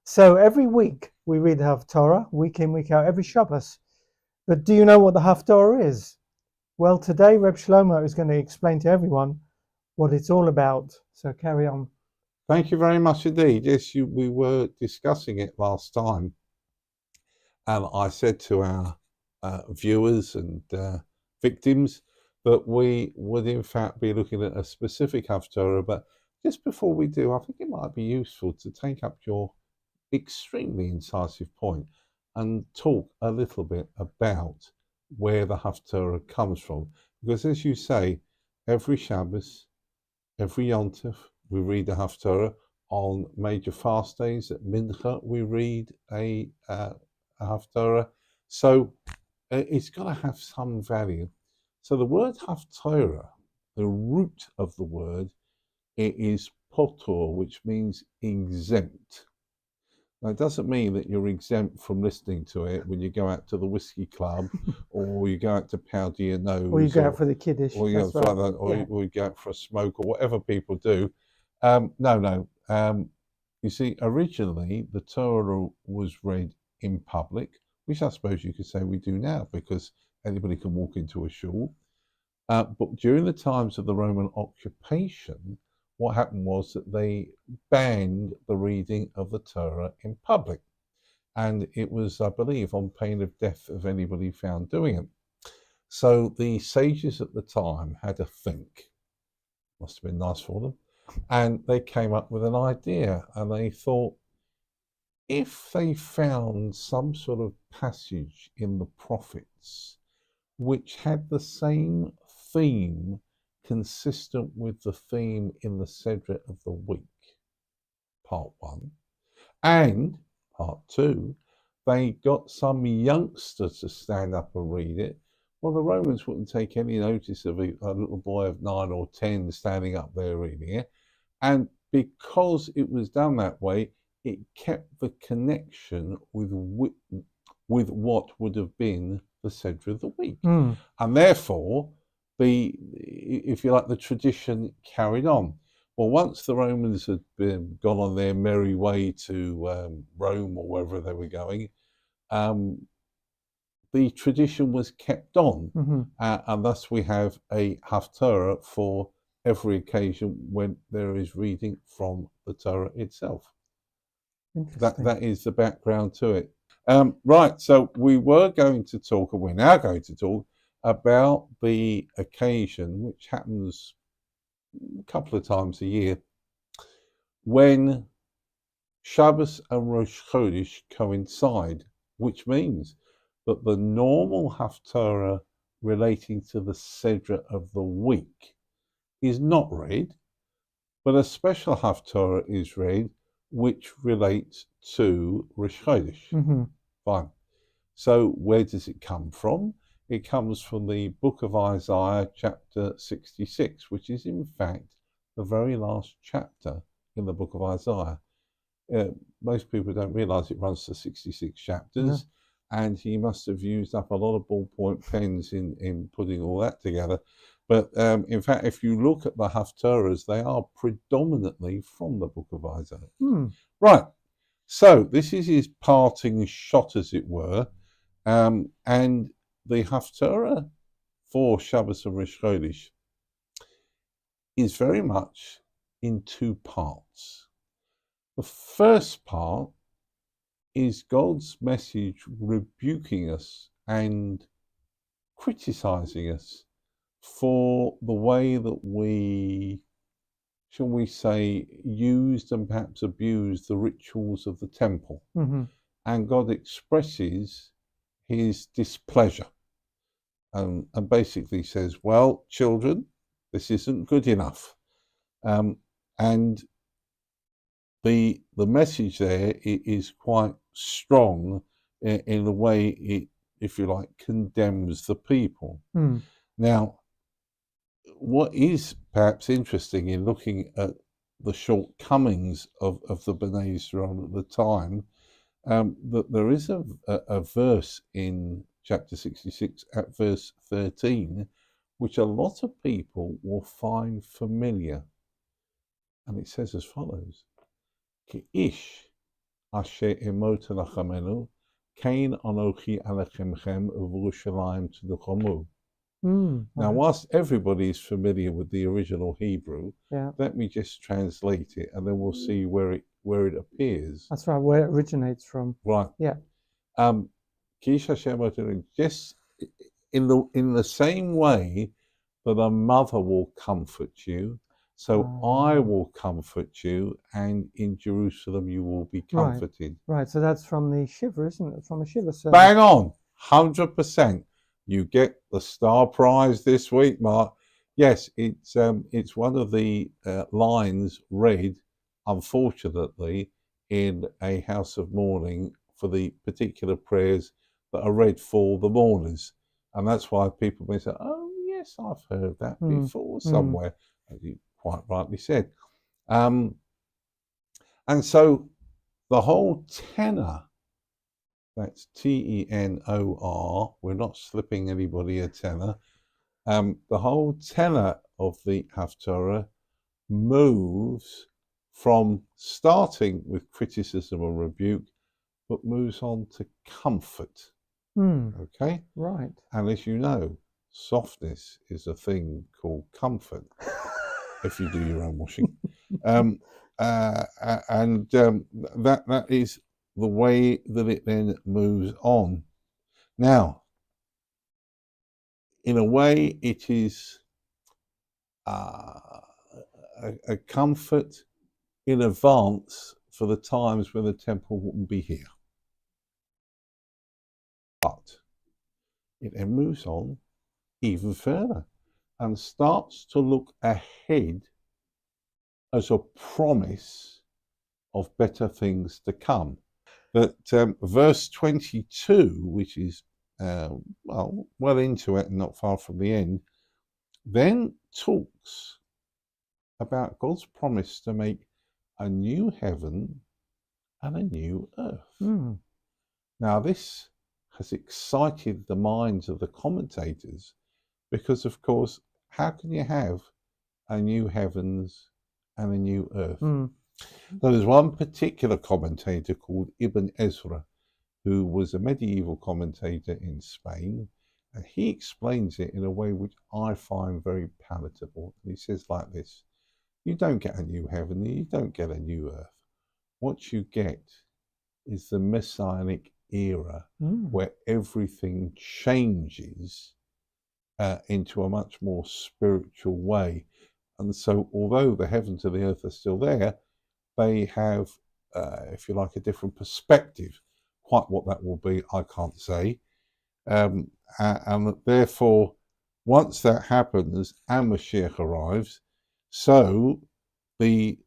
So every week we read the Haftorah, week in, week out, every Shabbos. But do you know what the Haftorah is? Well, today Reb Shlomo is going to explain to everyone what it's all about. So carry on. Thank you very much indeed. Yes, we were discussing it last time. I said to our viewers and victims that we would in fact be looking at a specific Haftorah, but just before we do, I think it might be useful to take up your extremely incisive point and talk a little bit about where the Haftorah comes from. Because as you say, every Shabbos, every Yom Tov, we read the Haftorah. On major fast days at Mincha, we read a Haftorah. So it's got to have some value. So the word Haftorah, the root of the word, it is potor, which means exempt. Now, it doesn't mean that you're exempt from listening to it when you go out to the whiskey club or you go out to powder your nose. Or you go out for the kiddush. Or you go out for a smoke or whatever people do. No. You see, originally the Torah was read in public, which I suppose you could say we do now because anybody can walk into a shul. But during the times of the Roman occupation, what happened was that they banned the reading of the Torah in public. And it was, I believe, on pain of death of anybody found doing it. So the sages at the time had a think. Must have been nice for them. And they came up with an idea, and they thought, if they found some sort of passage in the prophets which had the same theme consistent with the theme in the Sedra of the week, part 1, and part 2, they got some youngster to stand up and read it. Well, the Romans wouldn't take any notice of a little boy of 9 or 10 standing up there reading it. And because it was done that way, it kept the connection with what would have been the Sedra of the week. And therefore, if you like, the tradition carried on. Well, once the Romans had gone on their merry way to Rome or wherever they were going, the tradition was kept on. And thus we have a Haftorah for every occasion when there is reading from the Torah itself. That is the background to it. Right, so we were going to talk, and we're now going to talk about the occasion, which happens a couple of times a year, when Shabbos and Rosh Chodesh coincide, which means that the normal Haftorah relating to the Sedra of the week is not read, but a special Haftorah is read, which relates to Rosh Chodesh. Fine. So where does it come from? It comes from the book of Isaiah, chapter 66, which is in fact the very last chapter in the book of Isaiah. Most people don't realize it runs to 66 chapters, and he must have used up a lot of ballpoint pens in putting all that together. But in fact, if you look at the Haftorahs, they are predominantly from the book of Isaiah. Right. So this is his parting shot, as it were. And the Haftorah for Shabbos and Rosh Chodesh is very much in two parts. The first part is God's message rebuking us and criticizing us for the way that we, shall we say, used and perhaps abused the rituals of the temple. And God expresses his displeasure and basically says, well, children, this isn't good enough. And the message there is quite strong in the way it, if you like, condemns the people. Now, what is perhaps interesting in looking at the shortcomings of the Bnei Israel at the time, that there is a verse in chapter 66 at verse 13, which a lot of people will find familiar. And it says as follows, Ki'ish asher emot lachamenu, kain anochi alechemchem v'Yerushalayim tzeduchomu. Now, whilst everybody is familiar with the original Hebrew, let me just translate it, and then we'll see where it appears. That's right, where it originates from. Right. Yeah. Just in the same way that a mother will comfort you, so I will comfort you, and in Jerusalem you will be comforted. Right. So that's from the Shiva, isn't it? From a Shiva service. Bang on, 100%. You get the star prize this week, Mark. Yes, it's one of the lines read, unfortunately, in a house of mourning for the particular prayers that are read for the mourners, and that's why people may say, "Oh, yes, I've heard that before somewhere," as you quite rightly said. And so the whole tenor. That's tenor. We're not slipping anybody a tenor. The whole tenor of the Haftorah moves from starting with criticism or rebuke, but moves on to comfort. Okay? Right. And as you know, softness is a thing called comfort, if you do your own washing. That is the way that it then moves on. Now, in a way, it is a comfort in advance for the times when the temple wouldn't be here. But it then moves on even further and starts to look ahead as a promise of better things to come. But verse 22, which is well into it and not far from the end, then talks about God's promise to make a new heaven and a new earth. Now, this has excited the minds of the commentators because, of course, how can you have a new heavens and a new earth? There's one particular commentator called Ibn Ezra, who was a medieval commentator in Spain, and he explains it in a way which I find very palatable. He says like this: you don't get a new heaven, you don't get a new earth. What you get is the messianic era where everything changes into a much more spiritual way. And so although the heavens and the earth are still there, they have, if you like, a different perspective. Quite what that will be, I can't say. And therefore, once that happens and Mashiach arrives, so the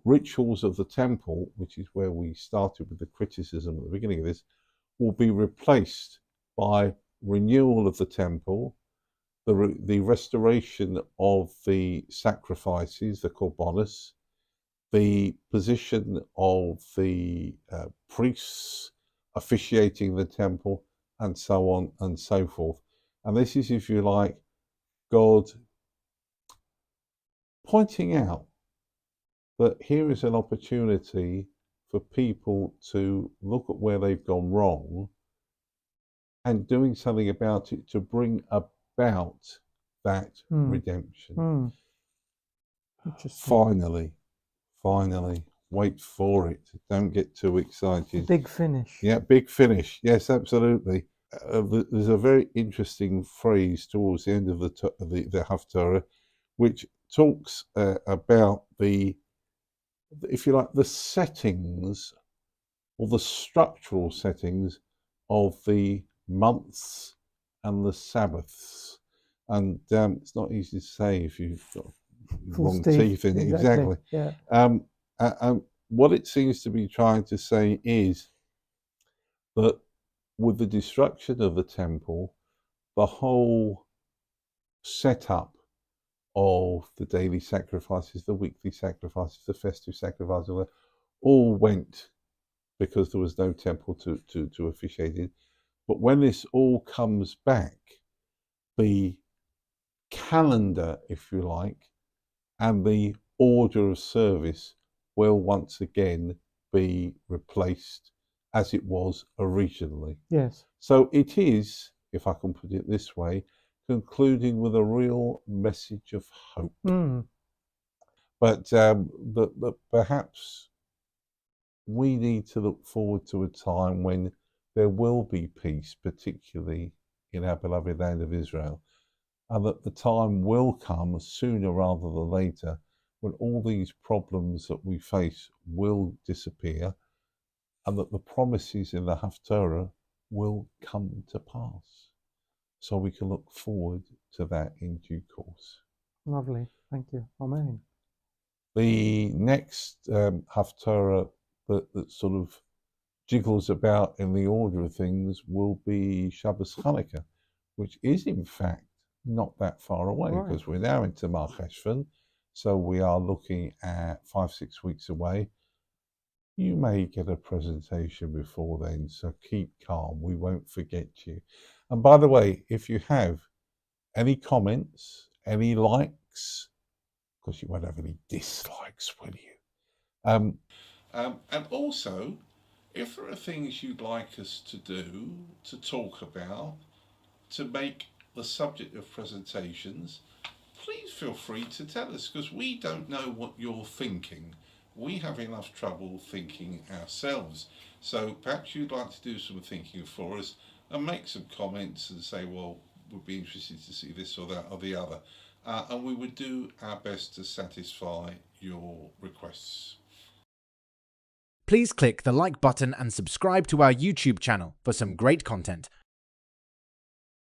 rituals of the temple, which is where we started with the criticism at the beginning of this, will be replaced by renewal of the temple, the restoration of the sacrifices, the korbanos, the position of the priests officiating the temple, and so on and so forth. And this is, if you like, God pointing out that here is an opportunity for people to look at where they've gone wrong and doing something about it to bring about that redemption. Finally, wait for it. Don't get too excited. Big finish. Yeah, big finish. Yes, absolutely. There's a very interesting phrase towards the end of the Haftorah, which talks about the, if you like, the settings or the structural settings of the months and the Sabbaths. And it's not easy to say if you've got wrong teeth in it. Exactly. Yeah. And what it seems to be trying to say is that with the destruction of the temple, the whole setup of the daily sacrifices, the weekly sacrifices, the festive sacrifices, all went because there was no temple to officiate in. But when this all comes back, the calendar, if you like, and the order of service will once again be replaced as it was originally. Yes. So it is, if I can put it this way, concluding with a real message of hope. But that perhaps we need to look forward to a time when there will be peace, particularly in our beloved land of Israel, and that the time will come sooner rather than later when all these problems that we face will disappear, and that the promises in the Haftorah will come to pass. So we can look forward to that in due course. Lovely. Thank you. Amen. The next Haftorah that sort of jiggles about in the order of things will be Shabbos Chanukah, which is in fact not that far away, because we're now into Mar Cheshvan, so we are looking at 5-6 weeks away. You may get a presentation before then, so keep calm. We won't forget you. And by the way, if you have any comments, any likes, because you won't have any dislikes, will you? And also, if there are things you'd like us to do, to talk about, to make the subject of presentations, please feel free to tell us, because we don't know what you're thinking. We have enough trouble thinking ourselves. So perhaps you'd like to do some thinking for us and make some comments and say, well, we'd be interested to see this or that or the other. And we would do our best to satisfy your requests. Please click the like button and subscribe to our YouTube channel for some great content.